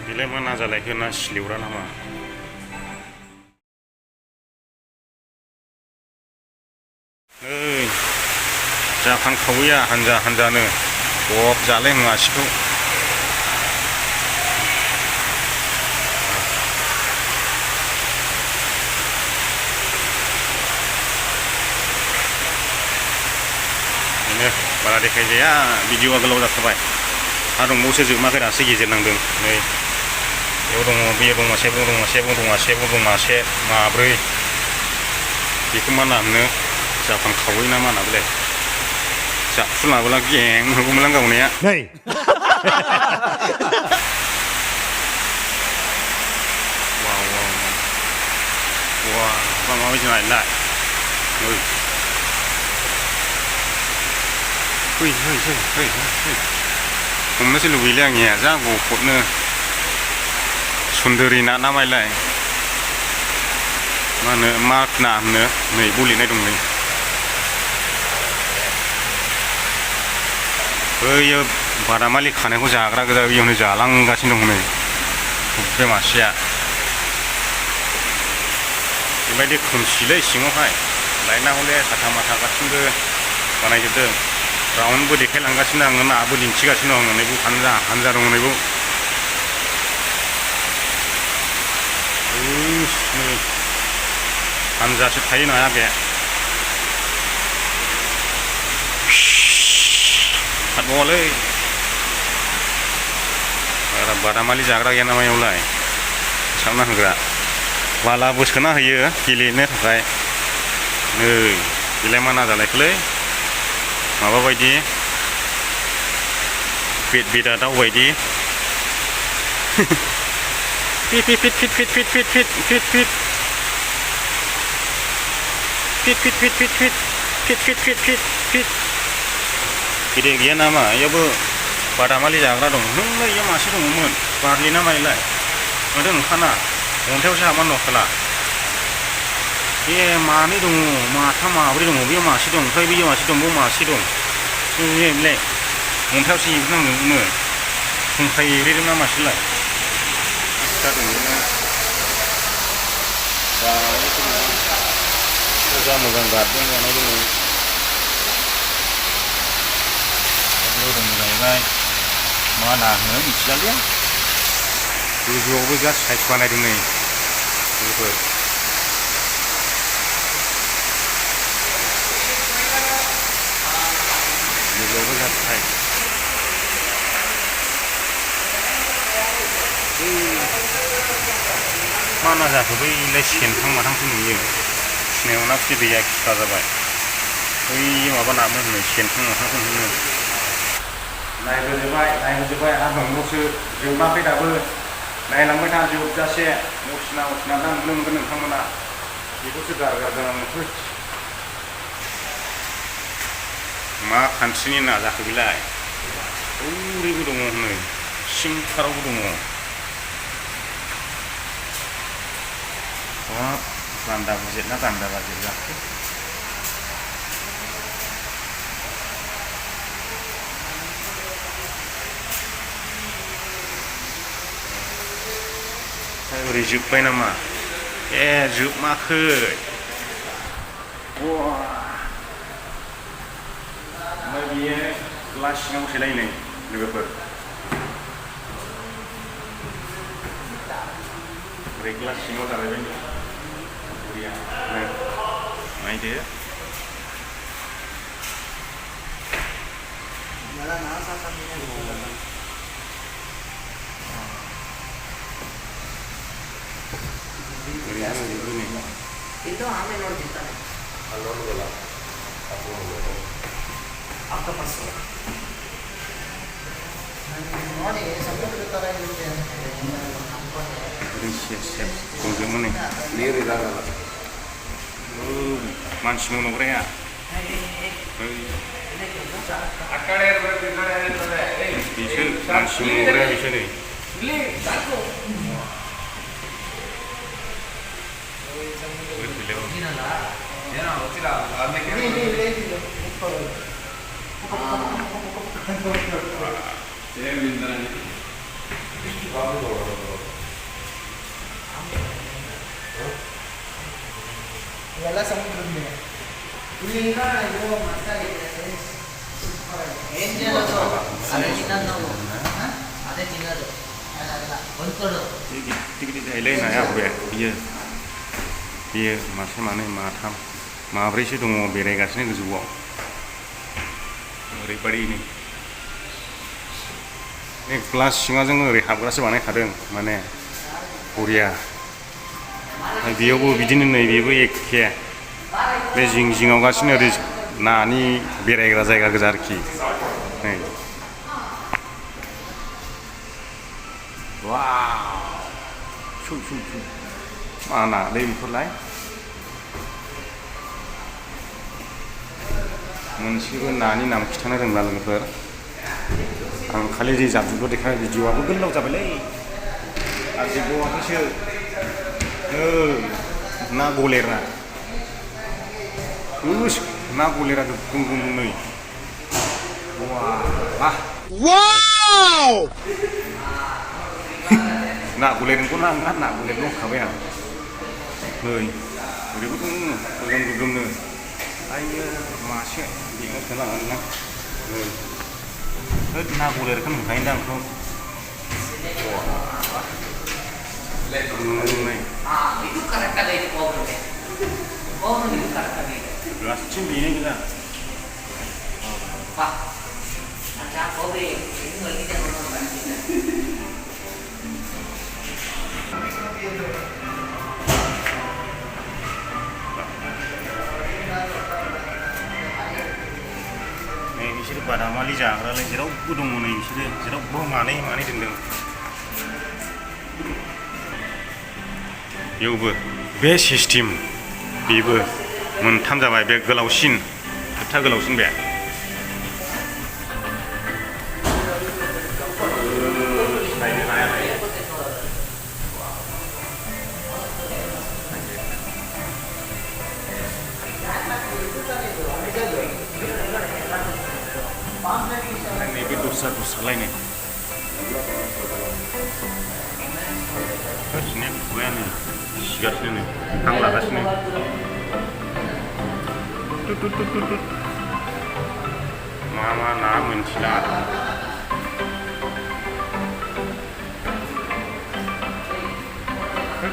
बेलाय मा ना जालायखो ना सिलेवरा नामा ओइ जाखांखावैया हानजा हानजानो बब जालाय आसिखौ बेनो बारा देखायजाया भिडिअआ गोलाव जाखाबाय हा दंबावसो जोबमाखै दासो गेजेर नांदों नै बेयाव दङ बेयाव दं मासे बाव दं मासे बाव दं मासे बाव दं मासे माब्रै बेखौ मा ना होनो जाखांखावै ना मा ना बेलाय जाफु लाबोला गें होगौमोनलां गावनाया नै वाव वाव वाव मा माबायदि नायलाय ओइ फै फै फै फै फै हमनोसो लुबैयोलै आंनिया जा गफबनो सुन्दरि ना ना मायलाय मा होनो मा ना होनो नै बलिनाय दं नै बैयो बादामालि खानायखौ जाग्रा गोजा बेयावनो जालांगासिनो दं नै बे मासेया बेबायदि खोमसिलै सिङावहाय लाइटना हले साथा माथा गासिबो बानायजोबदों राउन्डबो देखायलांगासिनो आङो नाबो दिन्थिगासिनो दं नैबो हानजा हानजा दं नैबो नै हानजासो थायो नाया बे हातबावालै बादामालि जाग्रा गैया नामा बेयावलाय सारना होग्रा बालाबो सोना होयो गेलेनो थाखाय नै बेलाय मा ना जालायखोलै माबा बायदि बेदा दाउ बायदि fit fit fit fit fit fit fit fit fit fit fit fit fit fit fit fit fit fit fit गिदिर गैया नामा इयावबो बादामालि जाग्रा दं नोंलाय इयाव मासे दङमोन बारलि ना माइलाय माथो ओंखाना अन्थायावसो हाबनानै दंखाला बे मानै दङ माथाम माब्रै दङ बेयाव मासे दं ओमफ्राय बैयाव मासे दं बेयाव मासे दं बेलाय अन्थायावसो हेबनांगौनो खुंखाय एब्रेदों ना मासेलाय जादों जा मोजां गारदों जानाय दङ दं जाहैबाय मा ना होनो मिथिलालै गोजौआवबो जा साइज बानायदों नै बेफोर गोजौआवबो जा साइज मा ना जाखो बैलाय सेनथां माथांखौ नुयो सिनायाव ना फुथि दैया खिथा जाबाय बै माबा नामोन होनो सेनथां माथांखौ होनो नायबोजोबबाय आरो दंबावसो जोबाखै दाबो नायलांबाय था जोबजासे असिना दा नुनो मोनगोन नोंथांमोना बेखौसो गारगारदों मा खान्थिनि ना जाखो बेलाय ओरैबो दङ हनै सिंथारावबो दङ हाब गान्दा गुजेत ना गान्दा गाजेत जाखो ओरै जोब्बाय नामा ए जोबमाखै ओमफ्राय बियो ग्लास सिङाव सोलाय नै लोगोफोर ओरै ग्लास सिङाव जालायबाय नै बुरिया नायदो itu ame ನೋಡ್ತಿರ್ತಾನೆ ಅಲ್ಲಿ ನೋಡೋದಲ್ಲ ಆಕ್ಟೋಪಸ್ ನೋಡಿ ಸಮುದ್ರದ ತರ ಇರುತ್ತೆ दंजोबो नै ನೀರು ಇರಲ್ಲ मानसि मावग्राया ಆ ಕಡೆ ಇರಬೇಕು ಈ ಕಡೆ ಇರ್ತದೆ बिसोर मानसि मावग्राया बिसोरो ಇಲ್ಲಿ ಸಾಕು ಏನೋ ಗೊತ್ತಿಲ್ಲ ಅದಕ್ಕೆ ಸೇಮ್ ಇಂದ iyalah samudra ini kan itu masalah ini ada Cina tuh ada Cina tuh ada bentuk Tiga lain ya be biye मासे मानै माथाम माब्रैसो दङ बेरायगासिनो गोजौआव ओरैबायदि नै ग्लास सिङाजों ओरै हाबग्रासो बानायखादों माने बरिया बेयावबो बिदिनो नै बेबो एखे बे जिं जिङाव गासिनो ओरै नानि बेरायग्रा जायगा गोजा आरोखि नै वाव सु मा ना दै बेफोरलाय मोनसेबो नानि नाम खिथानो रोंला लोगोफोर आं खालि जे जाबजुबल' देखाय भिडिअ'आबो गोलाव जाबायलै आरो जेबोआखैसो ना गलेरा ना गलेरा गुं गुं नै वाव ना गलेरखौ नाङा ना गलेर दंखाबाय आं नै ओरैबो दङ गोगोम गोगोमनो आयो मासे बेखौ सोलांगोन ना होद ना गलेरखौ नुखायोदां आंखौ itu kadang-kadang itu pohon itu kadang-kadang गासिबो बेनो गोजा pak ada kobe ini nggak kita nonton नै बिसोर बादामालि जाग्रालाय जेरावबो दङ नै बिसोरो जेरावबो मानै मानै दोनदों बेयावबो बे सिस्टेम बेबो मोनथाम जाबाय बे गोलावसिन जोबथा गोलावसिन बे नैबे दस्रा दस्रालायनो गासिनो खुगायानो सिगासिनो हां लागासिनो मा मा ना मोनथिला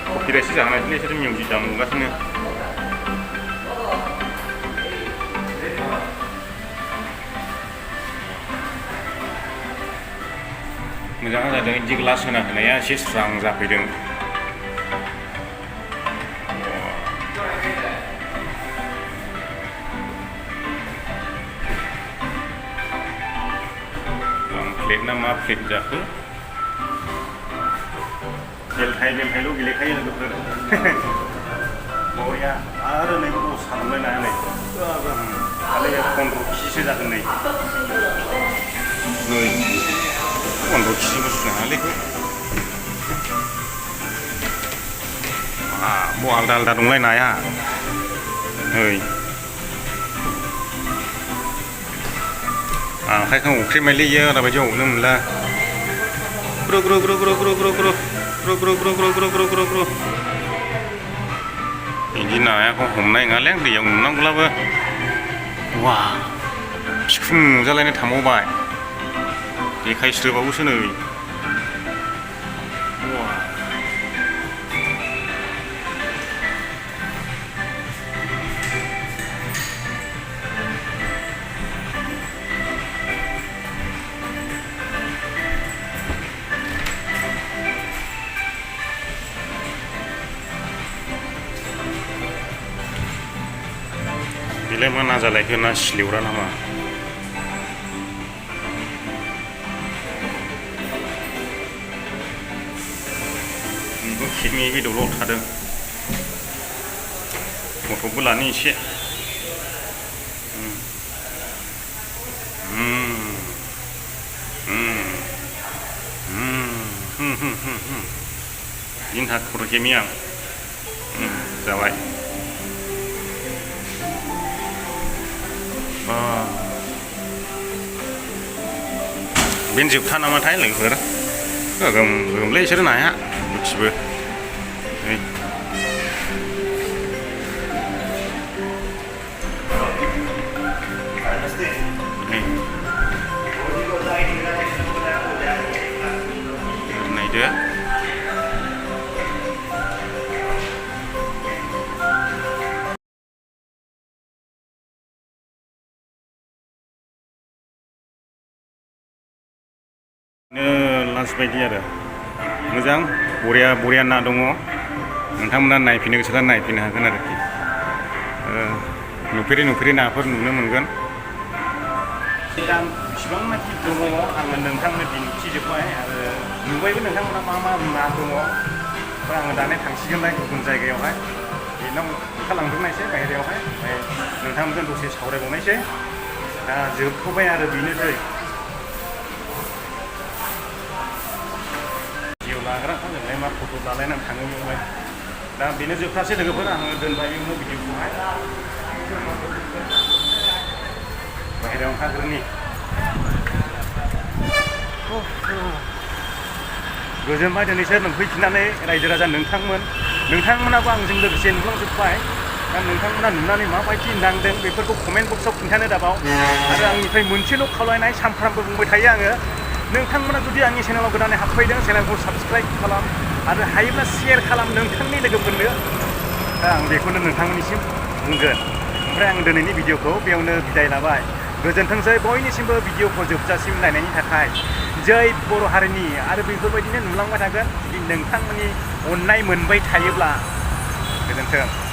कपिराइटसो जानायसोलै बिसोर मिउजिक दामगासिनो मोजां जादों इदि ग्लास होना होनाया एसे स्रां जाफैदों प्लेट ना मा प्लेट जाखो बेलथायल' गेलेखायो लोगोफोर बरिया आरो नै रसा दंलायना नै खालि 15 केजिसो जागोन नै 15 केजिबो सुनो हायालै आलदा आलदा दंलाय नाया नै आखाइखौ अख्रेमायलै इयो दाबायदियाव हमनो मोनला ग्रु ग्रु ग्रु ग्रु ग्रु ग्रु ग्रु ग्रु ग्रु ग्रु ग्रु ग्रु ग्रु ग्रु ग्रु बिदि नायाखौ हमनाय नङालै आं दैयाव नुनांगौब्लाबो वा बिखुं नुजालायनो थांबावबाय जेखाइ स्रोबावोसो नै बेलाय मा ना जालायखो ना सिलेवरा नामा बेबो खेबनि बेदराव थादों गथ'बो लानि एसे बिदिनो खर' खेबनि आं जाबाय बेनो जोबथा नामाथाय लोगोफोर गोगोमलै इसोरो नाया गासिबो नै नायदो लान्च बायदि आरो मोजां बरिया ना दङ नोंथांमोना नायफैनो गोसोब्ला नायफैनो हागोन आरोखि नुफेरै नाफोर नुनो मोनगोन दा बेसेबांनाखि दङ आङो नोंथांनो दिन्थिजोब्बाय आरो नुबायबो नोंथांमोना मा ना दङ ओमफ्राय आङो दानो थांसिगोनलाय गुबुन जायगायावहाय बेनाव ओंखारलांजोबनायसै बाहेरायावहाय ओमफ्राय नोंथांमोनजों दसे सावरायबावनायसै दा जोबथ'बाय आरो बेनोसै लाग्राजोंलाय मा फट' लालायनानै थाङो बेवहाय दा बेनो जोबथारसै लोगोफोर आङो दोनबाय बेयावनो भिडिअखौहाय बाहेरायाव ओंखारग्रोनि गोजोनबाय दिनैसो नुफैफिननानै रायजो राजा नोंथांमोनाबो आंजों लोगोसे नुलांजोब्बाय दा नोंथांमोना नुनानै माबायदि नांदों बेफोरखौ कमेन्ट बक्सआव खिन्थानो दाबाव आरो आंनिफ्राय मोनसेल' खावलायनाय सानफ्रामबो बुंबाय थायो आङो नोंथांमोना जुदि आंनि चेनेलाव गोदानै हाबफैदों चेनेलखौ साबस्क्राइब खालाम आरो हायोब्ला शेयार खालाम नोंथांनि लोगोफोरनो दा आं बेखौनो नोंथांमोननिसिम बुंगोन ओमफ्राय आं दिनैनि भिडिअखौ बेयावनो बिदाय लाबाय गोजोनथोंसै बयनिसिमबो भिडिअखौ जोबजासिम नायनायनि थाखाय जै बर' हारिनि आरो बेफोरबायदिनो नुलांबाय थागोन जुदि नोंथांमोननि अननाय मोनबाय थायोब्ला गोजोनथों।